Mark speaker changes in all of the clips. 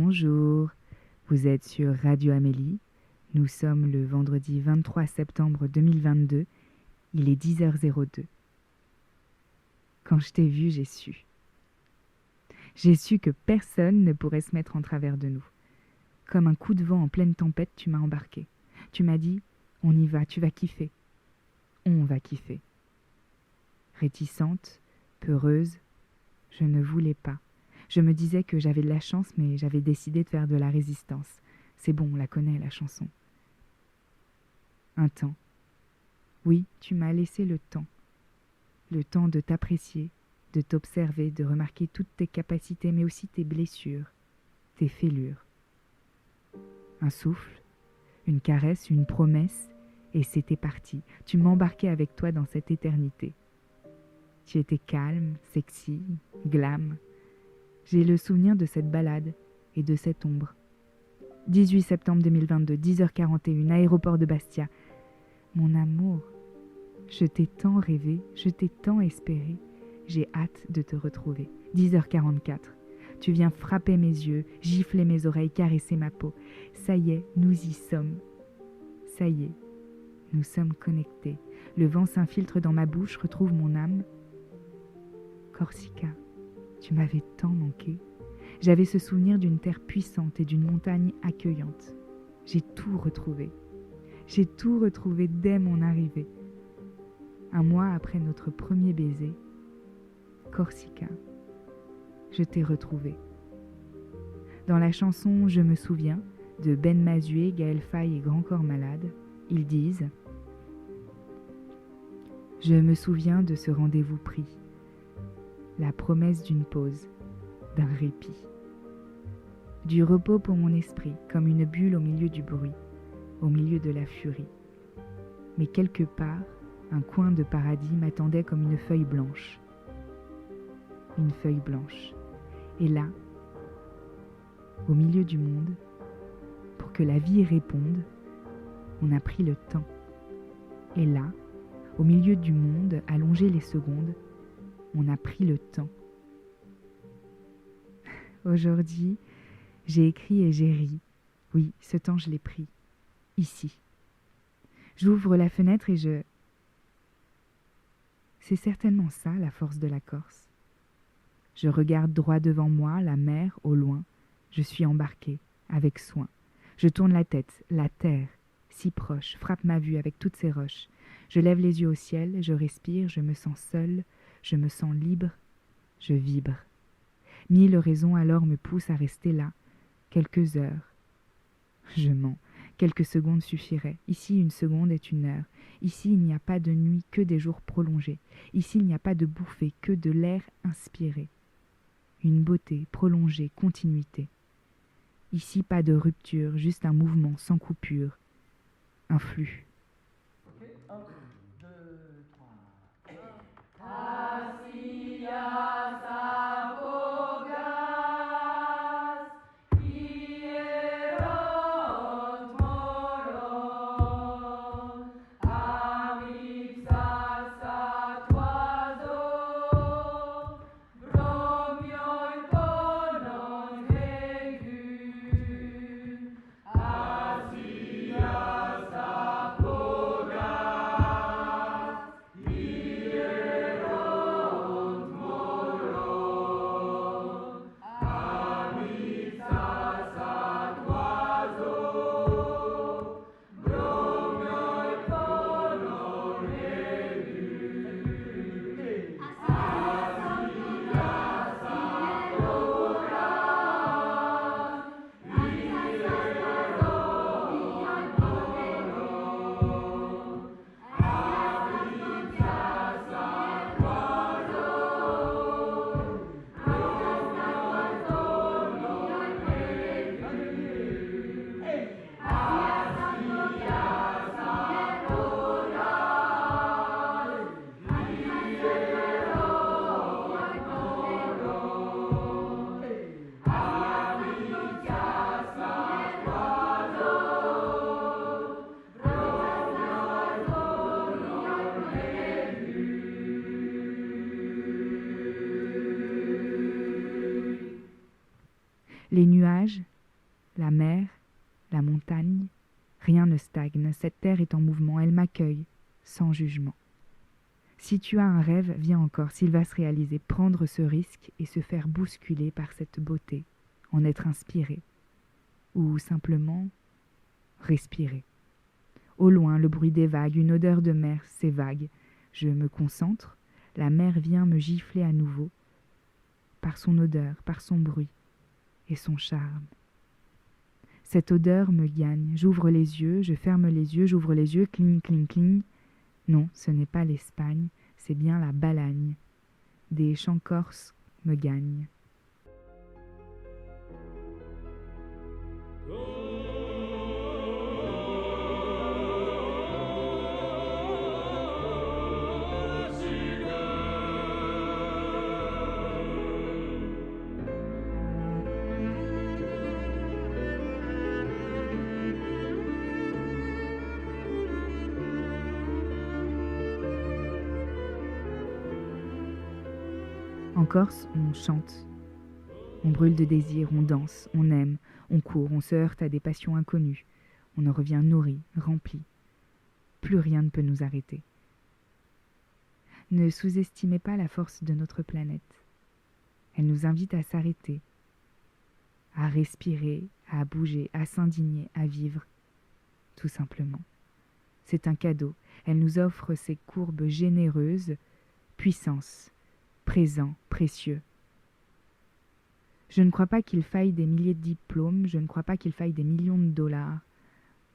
Speaker 1: Bonjour, vous êtes sur Radio Amélie. Nous sommes le vendredi 23 septembre 2022. Il est 10h02. Quand je t'ai vu, j'ai su. J'ai su que personne ne pourrait se mettre en travers de nous. Comme un coup de vent en pleine tempête, tu m'as embarqué. Tu m'as dit, on y va, tu vas kiffer. On va kiffer. Réticente, peureuse, je ne voulais pas. Je me disais que j'avais de la chance, mais j'avais décidé de faire de la résistance. C'est bon, on la connaît, la chanson. Un temps. Oui, tu m'as laissé le temps. Le temps de t'apprécier, de t'observer, de remarquer toutes tes capacités, mais aussi tes blessures, tes fêlures. Un souffle, une caresse, une promesse, et c'était parti. Tu m'embarquais avec toi dans cette éternité. Tu étais calme, sexy, glam. J'ai le souvenir de cette balade et de cette ombre. 18 septembre 2022, 10h41, aéroport de Bastia. Mon amour, je t'ai tant rêvé, je t'ai tant espéré. J'ai hâte de te retrouver. 10h44. Tu viens frapper mes yeux, gifler mes oreilles, caresser ma peau. Ça y est, nous y sommes. Ça y est, nous sommes connectés. Le vent s'infiltre dans ma bouche, retrouve mon âme. Corsica, tu m'avais tant manqué. J'avais ce souvenir d'une terre puissante et d'une montagne accueillante. J'ai tout retrouvé. J'ai tout retrouvé dès mon arrivée. Un mois après notre premier baiser, Corsica, je t'ai retrouvé. Dans la chanson Je me souviens de Ben Mazué, Gaël Faye et Grand Corps Malade, ils disent « Je me souviens de ce rendez-vous pris, la promesse d'une pause, d'un répit, du repos pour mon esprit, comme une bulle au milieu du bruit, au milieu de la furie. Mais quelque part, un coin de paradis m'attendait comme une feuille blanche. Une feuille blanche. Et là, au milieu du monde, pour que la vie réponde, on a pris le temps. Et là, au milieu du monde, allonger les secondes, on a pris le temps. Aujourd'hui, j'ai écrit et j'ai ri. Oui, ce temps je l'ai pris. Ici. J'ouvre la fenêtre et je... C'est certainement ça la force de la Corse. Je regarde droit devant moi, la mer au loin. Je suis embarquée, avec soin. Je tourne la tête, la terre, si proche, frappe ma vue avec toutes ses roches. Je lève les yeux au ciel, je respire, je me sens seule, je me sens libre, je vibre. Mille raisons alors me poussent à rester là, quelques heures. Je mens, quelques secondes suffiraient. Ici, une seconde est une heure. Ici, il n'y a pas de nuit, que des jours prolongés. Ici, il n'y a pas de bouffée, que de l'air inspiré. Une beauté prolongée, continuité. Ici, pas de rupture, juste un mouvement sans coupure. Un flux.
Speaker 2: Okay. 1, 2, 3. Asia Sapogas, Hierot Moro, Amixas Atoiso, Bromioi Ponon Hegun, Asia Sapogas, Hierot Moro, Amixas Atoiso, Bromioi Ponon Hegun,
Speaker 1: Les nuages, la mer, la montagne, rien ne stagne, cette terre est en mouvement, elle m'accueille, sans jugement. Si tu as un rêve, viens encore, s'il va se réaliser, prendre ce risque et se faire bousculer par cette beauté, en être inspiré, ou simplement respirer. Au loin, le bruit des vagues, une odeur de mer s'évague. Je me concentre, la mer vient me gifler à nouveau, par son odeur, par son bruit et son charme. Cette odeur me gagne, j'ouvre les yeux, je ferme les yeux, j'ouvre les yeux, cling, cling, cling. Non, ce n'est pas l'Espagne, c'est bien la Balagne. Des chants corses me gagnent. En Corse, on chante, on brûle de désir, on danse, on aime, on court, on se heurte à des passions inconnues, on en revient nourri, rempli. Plus rien ne peut nous arrêter. Ne sous-estimez pas la force de notre planète. Elle nous invite à s'arrêter, à respirer, à bouger, à s'indigner, à vivre, tout simplement. C'est un cadeau. Elle nous offre ses courbes généreuses, puissance, présent, précieux. Je ne crois pas qu'il faille des milliers de diplômes, je ne crois pas qu'il faille des millions de dollars.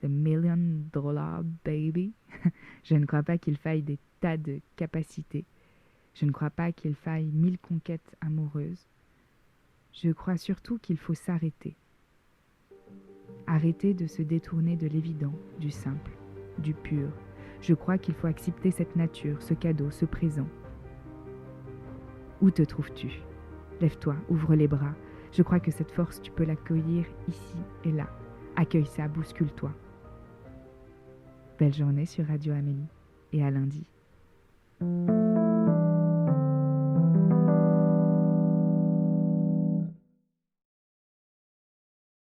Speaker 1: The $1,000,000 baby. Je ne crois pas qu'il faille des tas de capacités. Je ne crois pas qu'il faille 1000 conquêtes amoureuses. Je crois surtout qu'il faut s'arrêter. Arrêter de se détourner de l'évident, du simple, du pur. Je crois qu'il faut accepter cette nature, ce cadeau, ce présent. Où te trouves-tu? Lève-toi, ouvre les bras. Je crois que cette force, tu peux l'accueillir ici et là. Accueille ça, bouscule-toi. Belle journée sur Radio Amélie et à lundi.